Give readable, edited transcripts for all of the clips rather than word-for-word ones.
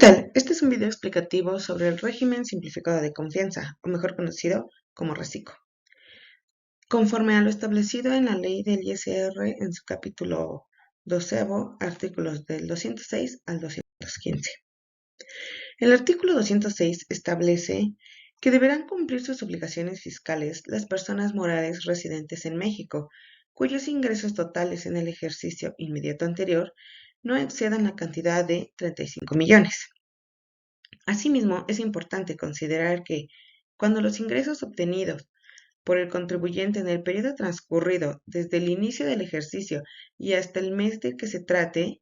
tal? Este es un video explicativo sobre el régimen simplificado de confianza, o mejor conocido como RECICO. Conforme a lo establecido en la ley del ISR en su capítulo 12, artículos del 206 al 215. El artículo 206 establece que deberán cumplir sus obligaciones fiscales las personas morales residentes en México, cuyos ingresos totales en el ejercicio inmediato anterior no excedan la cantidad de 35 millones. Asimismo, es importante considerar que, cuando los ingresos obtenidos por el contribuyente en el periodo transcurrido desde el inicio del ejercicio y hasta el mes de que se trate,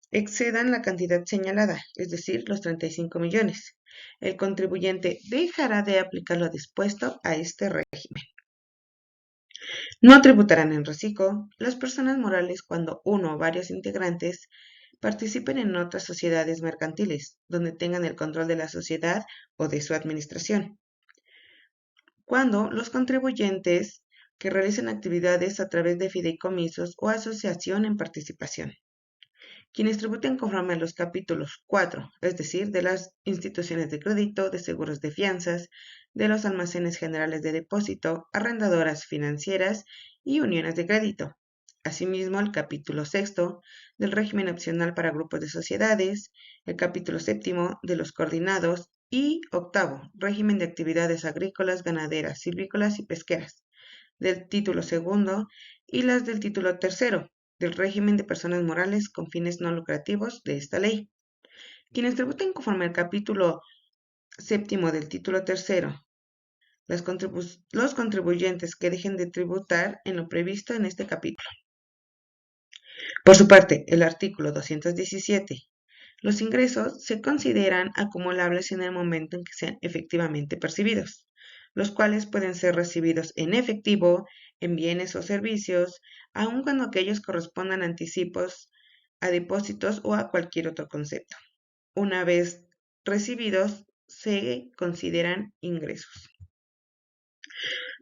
excedan la cantidad señalada, es decir, los 35 millones, el contribuyente dejará de aplicar lo dispuesto a este régimen. No tributarán en RECICO las personas morales cuando uno o varios integrantes participen en otras sociedades mercantiles, donde tengan el control de la sociedad o de su administración. Cuando los contribuyentes que realicen actividades a través de fideicomisos o asociación en participación. Quienes tributen conforme a los capítulos 4, es decir, de las instituciones de crédito, de seguros de fianzas, de los almacenes generales de depósito, arrendadoras financieras y uniones de crédito. Asimismo, el capítulo 6 del régimen opcional para grupos de sociedades, el capítulo 7 de los coordinados y 8, régimen de actividades agrícolas, ganaderas, silvícolas y pesqueras, del título 2 y las del título 3 del régimen de personas morales con fines no lucrativos de esta ley. Quienes tributen conforme al capítulo 7 del título 3, los contribuyentes que dejen de tributar en lo previsto en este capítulo. Por su parte, el artículo 217. Los ingresos se consideran acumulables en el momento en que sean efectivamente percibidos, los cuales pueden ser recibidos en efectivo, en bienes o servicios, aun cuando aquellos correspondan a anticipos, a depósitos o a cualquier otro concepto. Una vez recibidos, se consideran ingresos.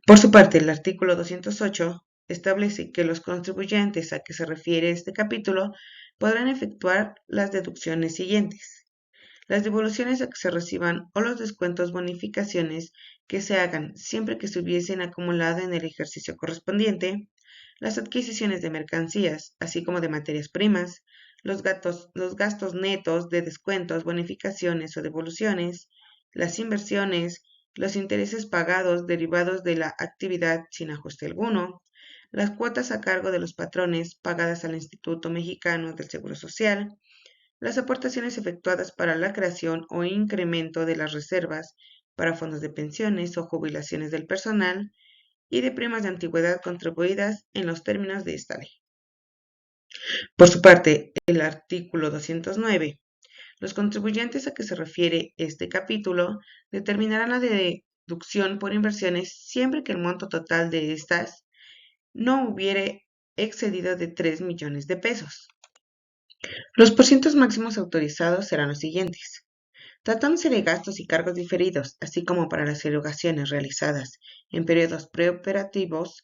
Por su parte, el artículo 208 establece que los contribuyentes a que se refiere este capítulo podrán efectuar las deducciones siguientes: las devoluciones a que se reciban o los descuentos bonificaciones que se hagan siempre que se hubiesen acumulado en el ejercicio correspondiente, las adquisiciones de mercancías, así como de materias primas, los gastos netos de descuentos, bonificaciones o devoluciones, las inversiones, los intereses pagados derivados de la actividad sin ajuste alguno, las cuotas a cargo de los patrones pagadas al Instituto Mexicano del Seguro Social, las aportaciones efectuadas para la creación o incremento de las reservas para fondos de pensiones o jubilaciones del personal y de primas de antigüedad contribuidas en los términos de esta ley. Por su parte, el artículo 209. Los contribuyentes a que se refiere este capítulo determinarán la deducción por inversiones siempre que el monto total de estas no hubiere excedido de 3 millones de pesos. Los porcientos máximos autorizados serán los siguientes. Tratándose de gastos y cargos diferidos, así como para las erogaciones realizadas en periodos preoperativos,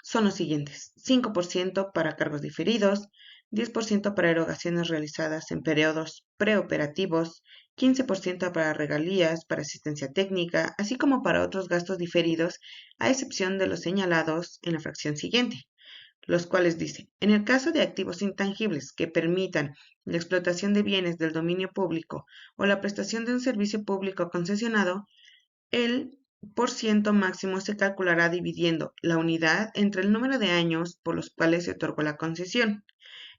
son los siguientes: 5% para cargos diferidos, 10% para erogaciones realizadas en periodos preoperativos, 15% para regalías, para asistencia técnica, así como para otros gastos diferidos, a excepción de los señalados en la fracción siguiente, los cuales dicen: en el caso de activos intangibles que permitan la explotación de bienes del dominio público o la prestación de un servicio público concesionado, el porciento máximo se calculará dividiendo la unidad entre el número de años por los cuales se otorgó la concesión.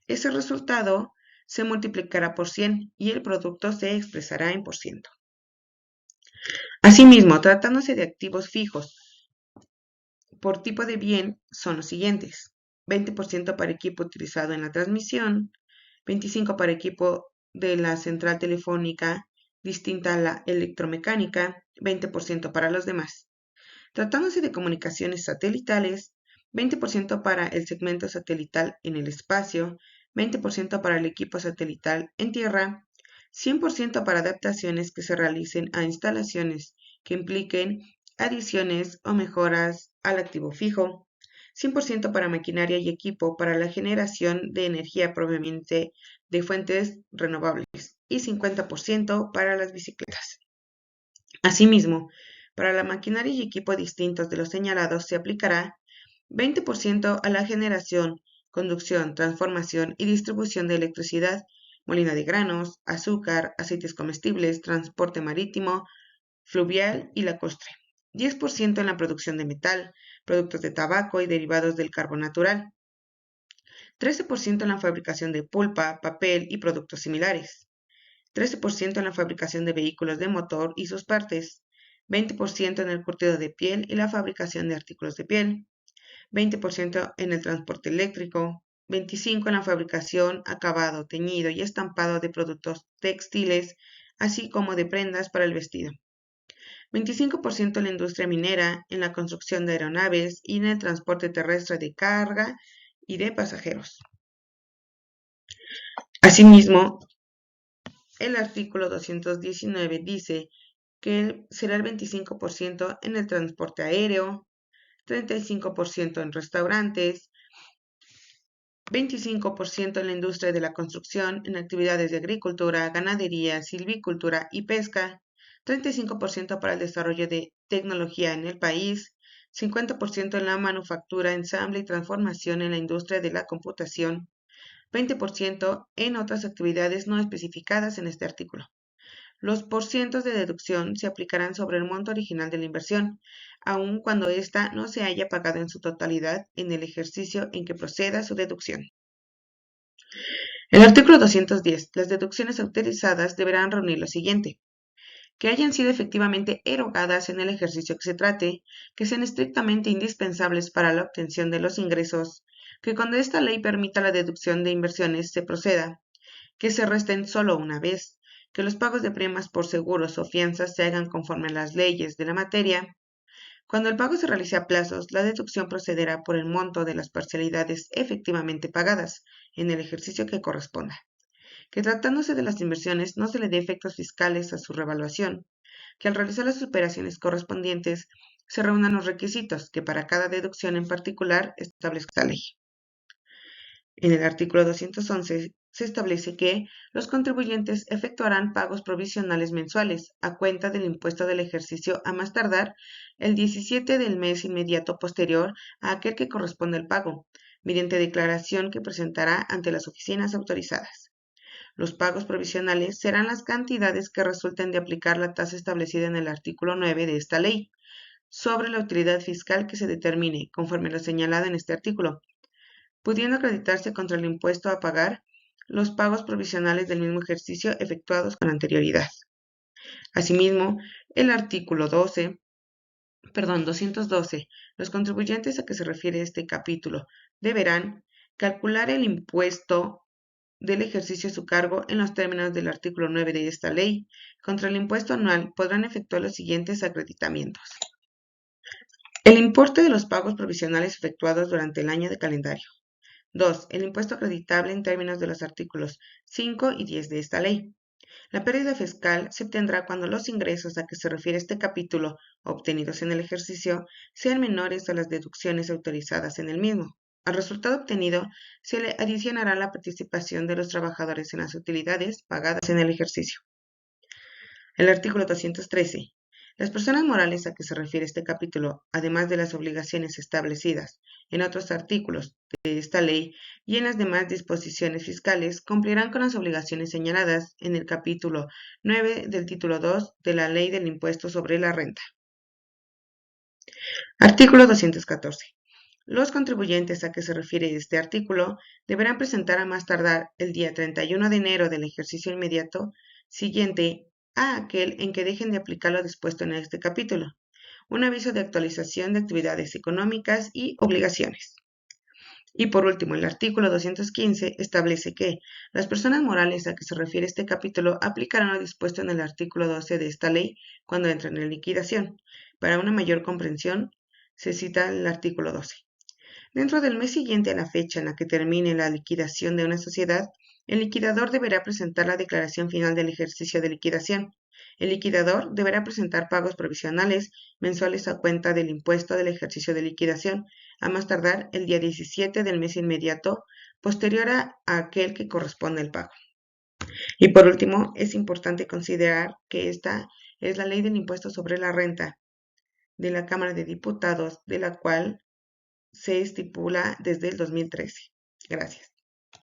Ese resultado se multiplicará por 100 y el producto se expresará en por ciento. Asimismo, tratándose de activos fijos por tipo de bien, son los siguientes: 20% para equipo utilizado en la transmisión, 25% para equipo de la central telefónica distinta a la electromecánica, 20% para los demás. Tratándose de comunicaciones satelitales, 20% para el segmento satelital en el espacio, 20% para el equipo satelital en tierra, 100% para adaptaciones que se realicen a instalaciones que impliquen adiciones o mejoras al activo fijo, 100% para maquinaria y equipo para la generación de energía proveniente de fuentes renovables, y 50% para las bicicletas. Asimismo, para la maquinaria y equipo distintos de los señalados se aplicará 20% a la generación, conducción, transformación y distribución de electricidad, molina de granos, azúcar, aceites comestibles, transporte marítimo, fluvial y lacustre. 10% en la producción de metal, productos de tabaco y derivados del carbón natural. 13% en la fabricación de pulpa, papel y productos similares. 13% en la fabricación de vehículos de motor y sus partes. 20% en el curtido de piel y la fabricación de artículos de piel. 20% en el transporte eléctrico, 25% en la fabricación, acabado, teñido y estampado de productos textiles, así como de prendas para el vestido. 25% en la industria minera, en la construcción de aeronaves y en el transporte terrestre de carga y de pasajeros. Asimismo, el artículo 219 dice que será el 25% en el transporte aéreo, 35% en restaurantes, 25% en la industria de la construcción, en actividades de agricultura, ganadería, silvicultura y pesca, 35% para el desarrollo de tecnología en el país, 50% en la manufactura, ensamble y transformación en la industria de la computación, 20% en otras actividades no especificadas en este artículo. Los porcientos de deducción se aplicarán sobre el monto original de la inversión, aun cuando ésta no se haya pagado en su totalidad en el ejercicio en que proceda su deducción. El artículo 210. Las deducciones autorizadas deberán reunir lo siguiente: que hayan sido efectivamente erogadas en el ejercicio que se trate, que sean estrictamente indispensables para la obtención de los ingresos, que cuando esta ley permita la deducción de inversiones se proceda, que se resten solo una vez, que los pagos de primas por seguros o fianzas se hagan conforme a las leyes de la materia. Cuando el pago se realice a plazos, la deducción procederá por el monto de las parcialidades efectivamente pagadas en el ejercicio que corresponda. Que tratándose de las inversiones no se le dé efectos fiscales a su revaluación. Que al realizar las operaciones correspondientes se reúnan los requisitos que para cada deducción en particular establezca la ley. En el artículo 211 se establece que los contribuyentes efectuarán pagos provisionales mensuales a cuenta del impuesto del ejercicio a más tardar el 17 del mes inmediato posterior a aquel que corresponde al pago, mediante declaración que presentará ante las oficinas autorizadas. Los pagos provisionales serán las cantidades que resulten de aplicar la tasa establecida en el artículo 9 de esta ley, sobre la utilidad fiscal que se determine, conforme lo señalado en este artículo, pudiendo acreditarse contra el impuesto a pagar los pagos provisionales del mismo ejercicio efectuados con anterioridad. Asimismo, el artículo 212, los contribuyentes a que se refiere este capítulo deberán calcular el impuesto del ejercicio a su cargo en los términos del artículo 9 de esta ley. Contra el impuesto anual podrán efectuar los siguientes acreditamientos: el importe de los pagos provisionales efectuados durante el año de calendario. 2. El impuesto acreditable en términos de los artículos 5 y 10 de esta ley. La pérdida fiscal se obtendrá cuando los ingresos a que se refiere este capítulo, obtenidos en el ejercicio, sean menores a las deducciones autorizadas en el mismo. Al resultado obtenido se le adicionará la participación de los trabajadores en las utilidades pagadas en el ejercicio. El artículo 213. Las personas morales a que se refiere este capítulo, además de las obligaciones establecidas en otros artículos de esta ley y en las demás disposiciones fiscales, cumplirán con las obligaciones señaladas en el capítulo 9 del título 2 de la Ley del Impuesto sobre la Renta. Artículo 214. Los contribuyentes a que se refiere este artículo deberán presentar a más tardar el día 31 de enero del ejercicio inmediato siguiente a aquel en que dejen de aplicar lo dispuesto en este capítulo, un aviso de actualización de actividades económicas y obligaciones. Y por último, el artículo 215 establece que las personas morales a que se refiere este capítulo aplicarán lo dispuesto en el artículo 12 de esta ley cuando entren en liquidación. Para una mayor comprensión, se cita el artículo 12. Dentro del mes siguiente a la fecha en la que termine la liquidación de una sociedad, el liquidador deberá presentar la declaración final del ejercicio de liquidación. El liquidador deberá presentar pagos provisionales mensuales a cuenta del impuesto del ejercicio de liquidación, a más tardar el día 17 del mes inmediato posterior a aquel que corresponde al pago. Y por último, es importante considerar que esta es la ley del impuesto sobre la renta de la Cámara de Diputados, de la cual se estipula desde el 2013. Gracias.